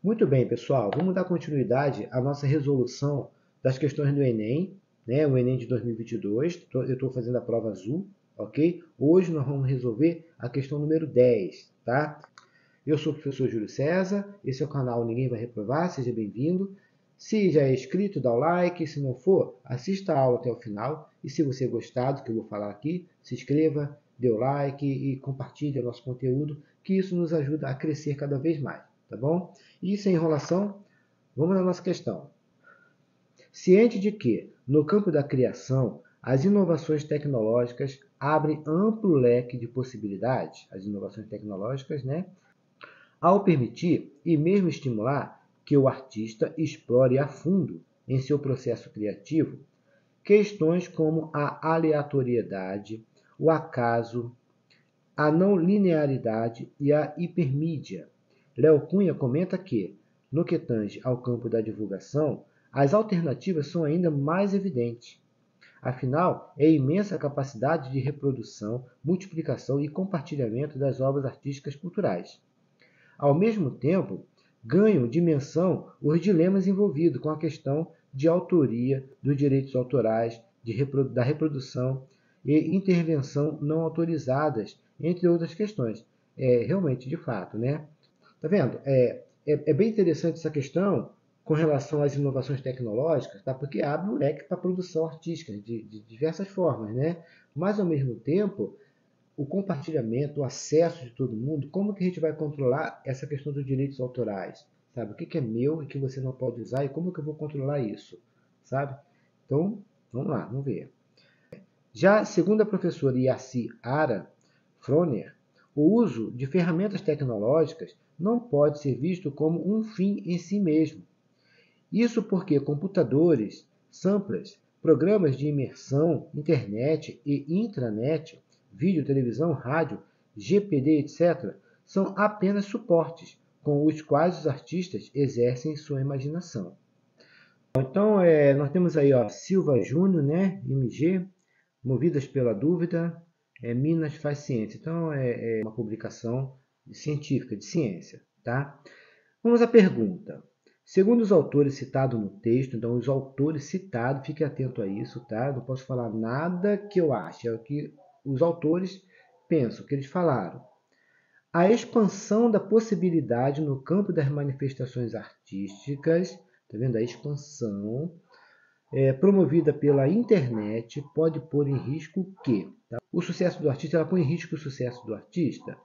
Muito bem, pessoal. Vamos dar continuidade à nossa resolução das questões do Enem, né? O Enem de 2022. Eu estou fazendo a prova azul, ok? Hoje nós vamos resolver a questão número 10, tá? Eu sou o professor Júlio César, esse é o canal Ninguém Vai Reprovar, seja bem-vindo. Se já é inscrito, dá o like, se não for, assista a aula até o final. E se você gostar do que eu vou falar aqui, se inscreva, dê o like e compartilhe o nosso conteúdo, que isso nos ajuda a crescer cada vez mais, tá bom? E sem enrolação, vamos na nossa questão. Ciente de que, no campo da criação, as inovações tecnológicas abrem amplo leque de possibilidades, as inovações tecnológicas, né? Ao permitir e mesmo estimular que o artista explore a fundo em seu processo criativo questões como a aleatoriedade, o acaso, a não linearidade e a hipermídia. Léo Cunha comenta que, no que tange ao campo da divulgação, as alternativas são ainda mais evidentes. Afinal, é imensa a capacidade de reprodução, multiplicação e compartilhamento das obras artísticas culturais. Ao mesmo tempo, ganham dimensão os dilemas envolvidos com a questão de autoria, dos direitos autorais, da reprodução e intervenção não autorizadas, entre outras questões. Realmente, de fato, né? Tá vendo? É bem interessante essa questão com relação às inovações tecnológicas, tá? Porque abre um leque para a produção artística de diversas formas, né? Mas, ao mesmo tempo, o compartilhamento, o acesso de todo mundo, como que a gente vai controlar essa questão dos direitos autorais? Sabe? O que é meu e que você não pode usar e como que eu vou controlar isso? Sabe? Então, vamos lá, vamos ver. Já segundo a professora Yaci Ara Froner, o uso de ferramentas tecnológicas não pode ser visto como um fim em si mesmo. Isso porque computadores, samplers, programas de imersão, internet e intranet, vídeo, televisão, rádio, GPD, etc., são apenas suportes com os quais os artistas exercem sua imaginação. Então, nós temos aí Silva Júnior, né, MG, Movidas pela Dúvida, Minas faz ciência. Então, é uma publicação científica, de ciência. Tá? Vamos à pergunta. Segundo os autores citados no texto, então os autores citados, fique atento a isso, tá? Não posso falar nada que eu ache, é o que os autores pensam, que eles falaram. A expansão da possibilidade no campo das manifestações artísticas, tá vendo? A expansão promovida pela internet pode pôr em risco o quê? Tá? O sucesso do artista, ela põe em risco o sucesso do artista.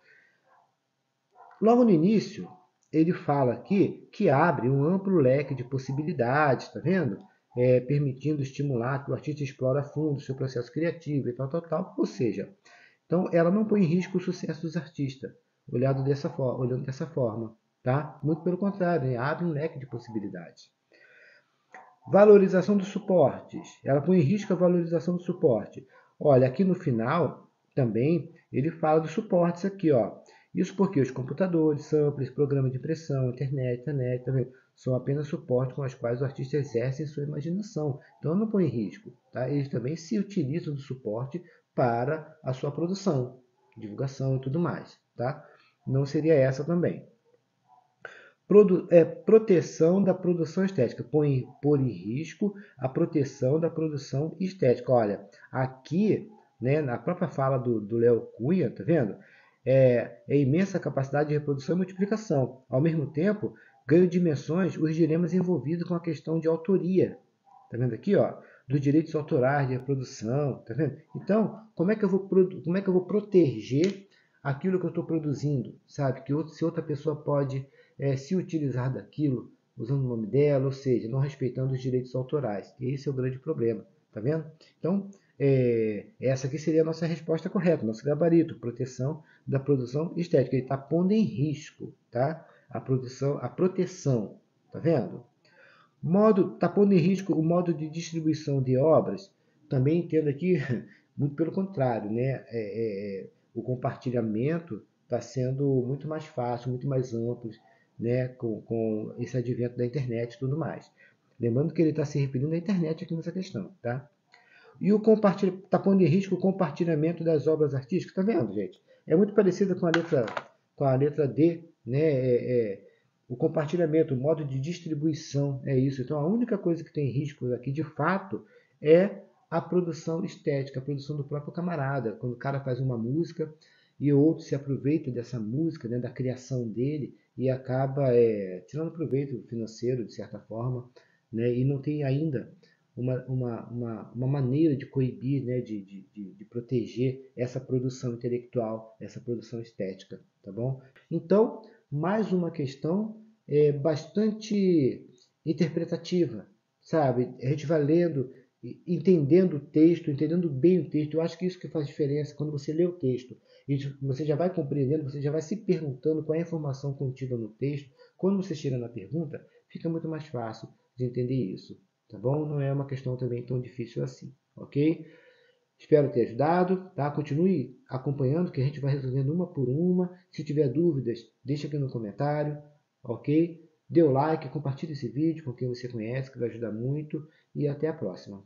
Logo no início, ele fala aqui que abre um amplo leque de possibilidades, tá vendo? Permitindo estimular que o artista explore a fundo o seu processo criativo e tal. Ou seja, então ela não põe em risco o sucesso dos artistas, olhando dessa forma, tá? Muito pelo contrário, né? Abre um leque de possibilidades. Valorização dos suportes. Ela põe em risco a valorização do suporte. Olha, aqui no final também ele fala dos suportes aqui, ó. Isso porque os computadores, samplers, programas de impressão, internet, também são apenas suportes com os quais o artista exerce sua imaginação. Então não põe em risco. Tá? Eles também se utilizam do suporte para a sua produção, divulgação e tudo mais. Tá? Não seria essa também. Proteção da produção estética. Pôr em risco a proteção da produção estética. Olha, aqui, né, na própria fala do Léo Cunha, tá vendo? É imensa capacidade de reprodução e multiplicação. Ao mesmo tempo, ganham dimensões os dilemas envolvidos com a questão de autoria. Tá vendo aqui, ó? Dos direitos autorais de reprodução, tá vendo? Então, como é que eu vou proteger aquilo que eu estou produzindo, sabe? Se outra pessoa pode se utilizar daquilo usando o nome dela, ou seja, não respeitando os direitos autorais. Esse é o grande problema, tá vendo? Então, essa aqui seria a nossa resposta correta, nosso gabarito, proteção da produção estética. Ele está pondo em risco, tá? A proteção, tá vendo? Está pondo em risco o modo de distribuição de obras. Também entendo aqui, muito pelo contrário, né? O compartilhamento está sendo muito mais fácil, muito mais amplo, né? Com esse advento da internet e tudo mais. Lembrando que ele está se referindo à internet aqui nessa questão, tá? E está pondo em risco o compartilhamento das obras artísticas. Tá vendo, gente? É muito parecida com a letra D, né? o compartilhamento, o modo de distribuição, é isso. Então, a única coisa que tem riscos aqui, de fato, é a produção estética, a produção do próprio camarada. Quando o cara faz uma música e outro se aproveita dessa música, né, da criação dele, e acaba tirando proveito financeiro, de certa forma, né, e não tem ainda uma maneira de coibir, né, de proteger essa produção intelectual, essa produção estética, tá bom? Então, mais uma questão bastante interpretativa, sabe? A gente vai lendo, entendendo o texto, entendendo bem o texto. Eu acho que isso que faz diferença quando você lê o texto. E você já vai compreendendo, você já vai se perguntando qual é a informação contida no texto. Quando você chega na pergunta, fica muito mais fácil de entender isso, tá bom? Não é uma questão também tão difícil assim, ok? Espero ter ajudado, tá? Continue acompanhando que a gente vai resolvendo uma por uma. Se tiver dúvidas, deixa aqui no comentário, ok? Dê o like, compartilhe esse vídeo com quem você conhece, que vai ajudar muito. E até a próxima.